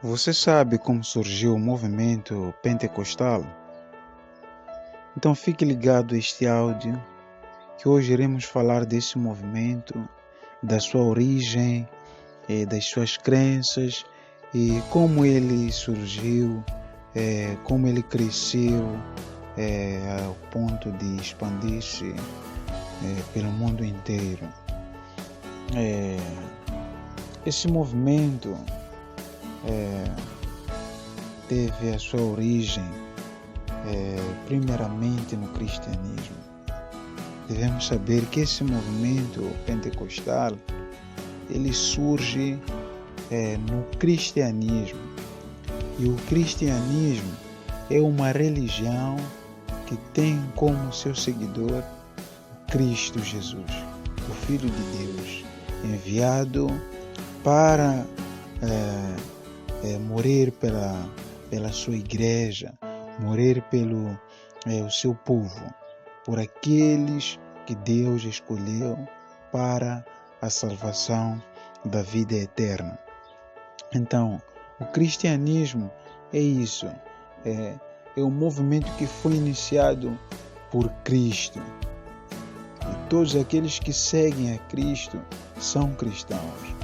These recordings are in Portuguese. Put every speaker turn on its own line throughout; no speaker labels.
Você sabe como surgiu o movimento pentecostal? Então fique ligado a este áudio, que hoje iremos falar desse movimento, da sua origem, das suas crenças e como ele surgiu, como ele cresceu ao ponto de expandir-se pelo mundo inteiro. Esse movimento teve a sua origem primeiramente no cristianismo. Devemos saber que esse movimento pentecostal ele surge no cristianismo, e o cristianismo é uma religião que tem como seu seguidor Cristo Jesus, o Filho de Deus, enviado para morrer pela sua igreja, morrer pelo o seu povo, por aqueles que Deus escolheu para a salvação da vida eterna. Então, o cristianismo é isso, é um movimento que foi iniciado por Cristo. E todos aqueles que seguem a Cristo são cristãos.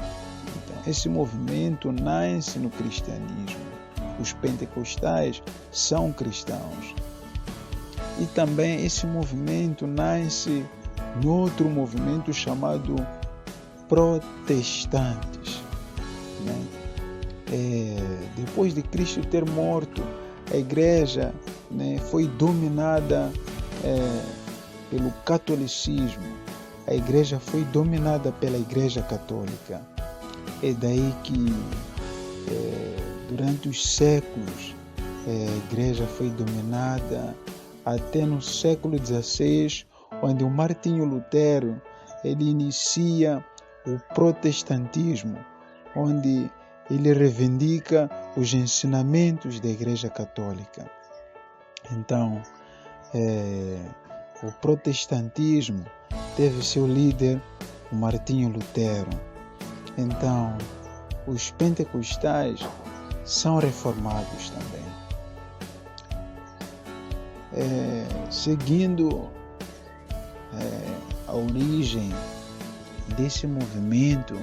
Então, esse movimento nasce no cristianismo. Os pentecostais são cristãos. E também esse movimento nasce no outro movimento chamado protestantes. Depois de Cristo ter morto, a igreja foi dominada pelo catolicismo. A igreja foi dominada pela igreja católica. É daí que durante os séculos a igreja foi dominada até no século XVI, onde o Martinho Lutero ele inicia o protestantismo, onde ele reivindica os ensinamentos da igreja católica. Então, o protestantismo teve seu líder, o Martinho Lutero. Então, os pentecostais são reformados também. Seguindo a origem desse movimento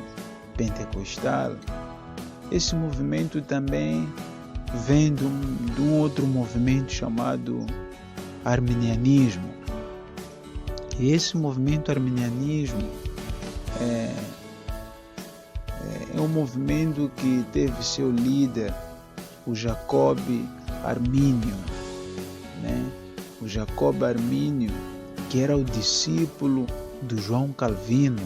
pentecostal, esse movimento também vem de um outro movimento chamado arminianismo. E esse movimento arminianismo é um movimento que teve seu líder, o Jacob Armínio, O Jacob Armínio, que era o discípulo do João Calvino.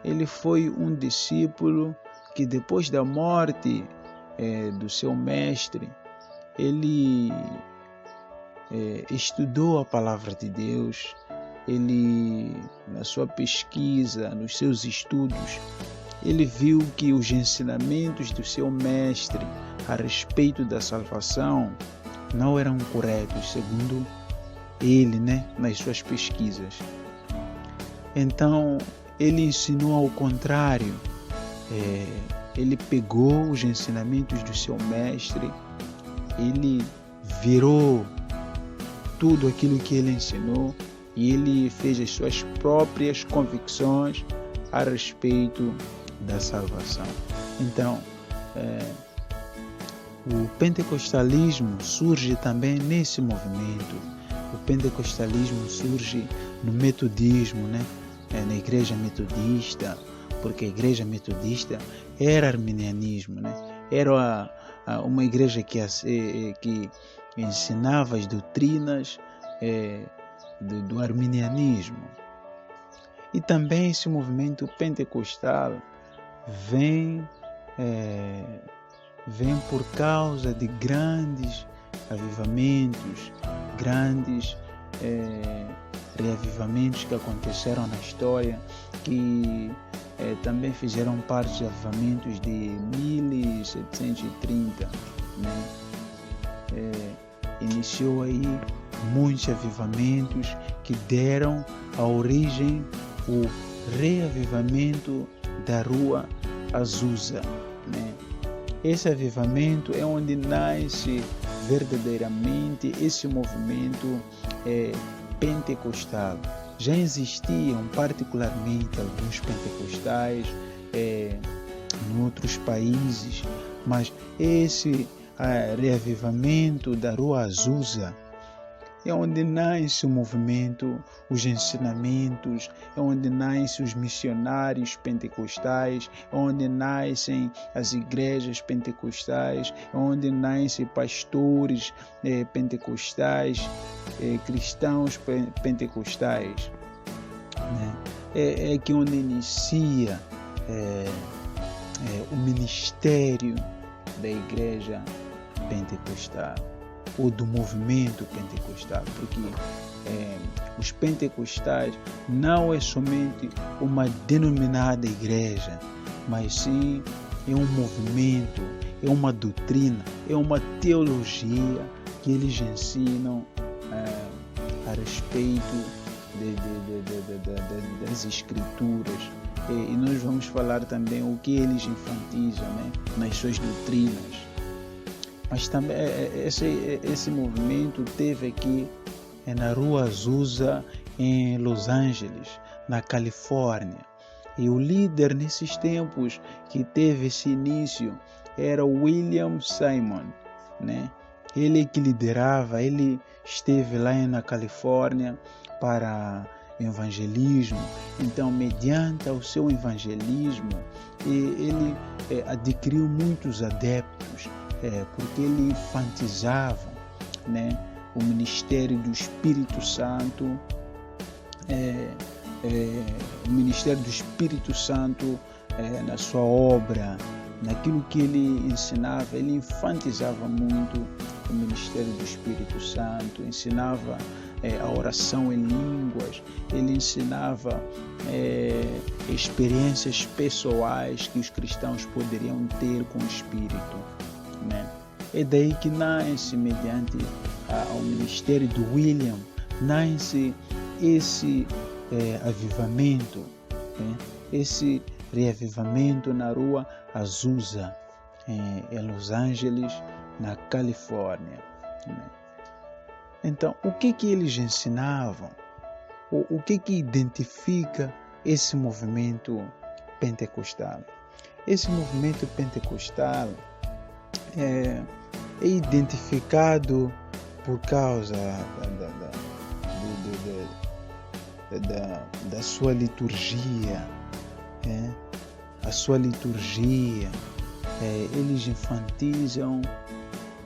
Ele foi um discípulo que depois da morte do seu mestre, ele estudou a palavra de Deus. Ele, na sua pesquisa, nos seus estudos, ele viu que os ensinamentos do seu mestre a respeito da salvação não eram corretos, segundo ele, nas suas pesquisas. Então, ele ensinou ao contrário. Ele pegou os ensinamentos do seu mestre, ele virou tudo aquilo que ele ensinou e ele fez as suas próprias convicções a respeito da salvação. Então, o pentecostalismo surge também nesse movimento. O pentecostalismo surge no metodismo, na igreja metodista, porque a igreja metodista era arminianismo, Era uma igreja que ensinava as doutrinas do arminianismo. E também esse movimento pentecostal vem por causa de grandes avivamentos, grandes reavivamentos que aconteceram na história, que também fizeram parte de avivamentos de 1730. Iniciou aí muitos avivamentos que deram a origem ao reavivamento da Rua Azusa, Esse avivamento é onde nasce verdadeiramente esse movimento pentecostal. Já existiam particularmente alguns pentecostais em outros países, mas esse reavivamento da Rua Azusa é onde nasce o movimento, os ensinamentos, é onde nascem os missionários pentecostais, é onde nascem as igrejas pentecostais, é onde nascem pastores pentecostais, cristãos pentecostais. Né? É que onde inicia o ministério da igreja pentecostal, ou do movimento pentecostal, porque os pentecostais não é somente uma denominada igreja, mas sim é um movimento, é uma doutrina, é uma teologia que eles ensinam a respeito das escrituras. E nós vamos falar também o que eles enfatizam, né, nas suas doutrinas. Mas também esse movimento teve aqui na Rua Azusa, em Los Angeles, na Califórnia. E o líder nesses tempos que teve esse início era William Simon, né? Ele que liderava, ele esteve lá na Califórnia para evangelismo. Então, mediante o seu evangelismo, ele adquiriu muitos adeptos, porque ele enfatizava, né, o ministério do Espírito Santo, o ministério do Espírito Santo na sua obra, naquilo que ele ensinava. Ele enfatizava muito o ministério do Espírito Santo, ensinava a oração em línguas, ele ensinava experiências pessoais que os cristãos poderiam ter com o Espírito. Né? É daí que nasce, mediante ao ministério do William, nasce esse avivamento, né? Esse reavivamento na Rua Azusa, em Los Angeles, na Califórnia. Né? Então, o que eles ensinavam? O que identifica esse movimento pentecostal? Esse movimento pentecostal é identificado por causa da sua liturgia, a sua liturgia. Eles enfatizam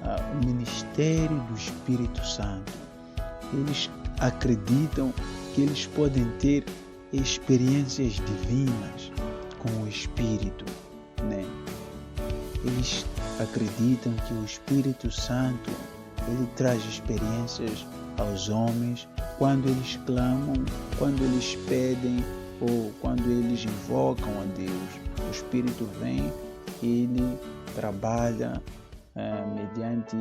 o ministério do Espírito Santo. Eles acreditam que eles podem ter experiências divinas com o Espírito, né? Eles acreditam que o Espírito Santo, ele traz experiências aos homens quando eles clamam, quando eles pedem ou quando eles invocam a Deus. O Espírito vem, ele trabalha mediante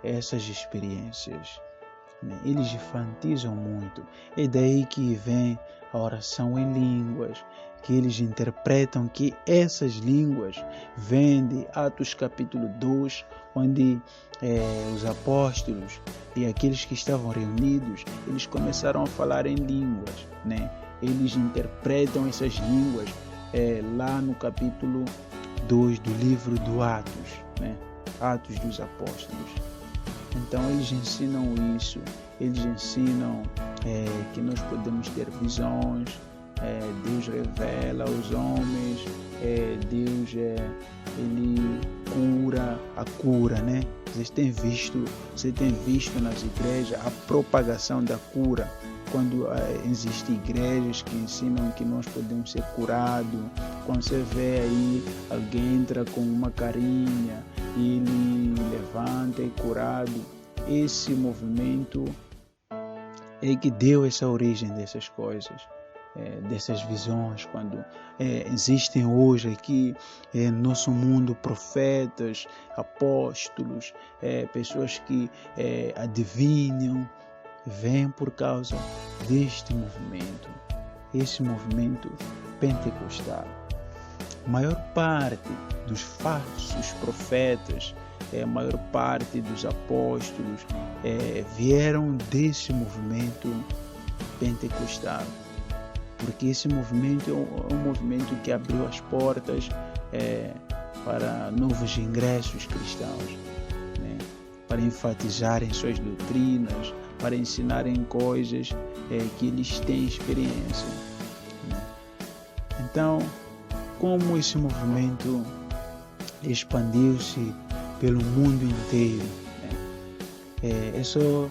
essas experiências. Eles enfatizam muito. É daí que vem a oração em línguas, que eles interpretam que essas línguas vêm de Atos capítulo 2, onde os apóstolos e aqueles que estavam reunidos, eles começaram a falar em línguas, né? Eles interpretam essas línguas lá no capítulo 2 do livro do Atos, né? Atos dos Apóstolos. Então eles ensinam isso, eles ensinam que nós podemos ter visões, Deus revela aos homens, Deus ele cura, a cura, né? Você tem visto nas igrejas a propagação da cura, quando existem igrejas que ensinam que nós podemos ser curados. Quando você vê aí, alguém entra com uma carinha, ele levanta e é curado. Esse movimento é que deu essa origem dessas coisas, dessas visões. Quando existem hoje aqui no nosso mundo profetas, apóstolos, pessoas que adivinham, vem por causa deste movimento, esse movimento pentecostal. a maior parte dos falsos profetas, a maior parte dos apóstolos vieram desse movimento pentecostal, porque esse movimento é um movimento que abriu as portas para novos ingressos cristãos, né? Para enfatizarem suas doutrinas, para ensinarem coisas que eles têm experiência, né? Então, como esse movimento expandiu-se pelo mundo inteiro, né? É só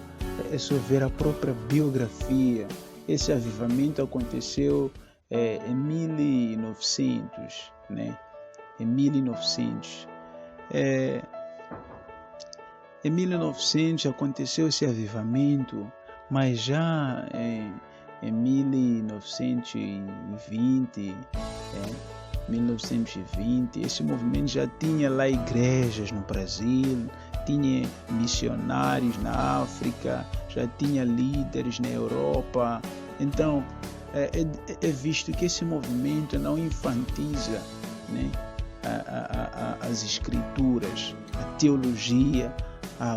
ver a própria biografia. Esse avivamento aconteceu em 1900, né? Em 1900. Em 1900 aconteceu esse avivamento, mas já em 1920, esse movimento já tinha lá igrejas no Brasil, tinha missionários na África, já tinha líderes na Europa. Então, é visto que esse movimento não infantiliza, né, as escrituras, a teologia,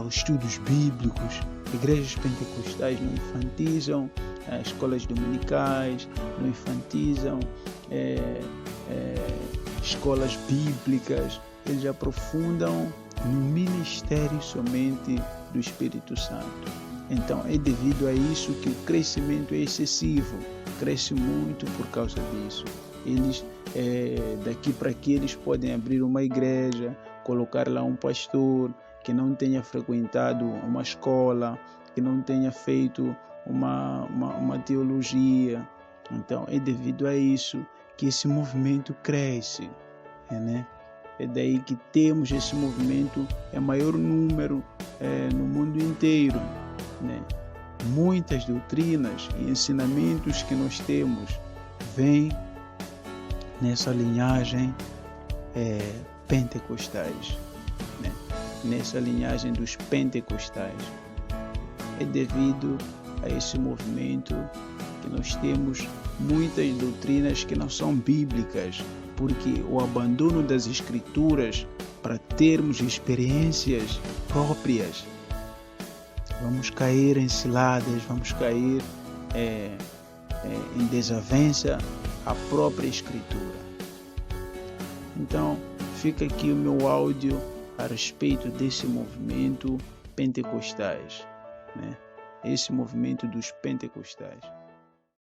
os estudos bíblicos. Igrejas pentecostais não infantizam escolas dominicais, não infantizam escolas bíblicas. Eles aprofundam no ministério somente do Espírito Santo. Então é devido a isso que o crescimento é excessivo, cresce muito por causa disso. Eles daqui para aqui eles podem abrir uma igreja, colocar lá um pastor que não tenha frequentado uma escola, que não tenha feito uma teologia. Então é devido a isso que esse movimento cresce, né? É daí que temos esse movimento em maior número no mundo inteiro, né? Muitas doutrinas e ensinamentos que nós temos vêm nessa linhagem pentecostais, né? Nessa linhagem dos pentecostais. É devido a esse movimento que nós temos muitas doutrinas que não são bíblicas, porque o abandono das escrituras para termos experiências próprias, vamos cair em ciladas, vamos cair em desavença à própria escritura. Então, fica aqui o meu áudio a respeito desse movimento pentecostais, né? Esse movimento dos pentecostais.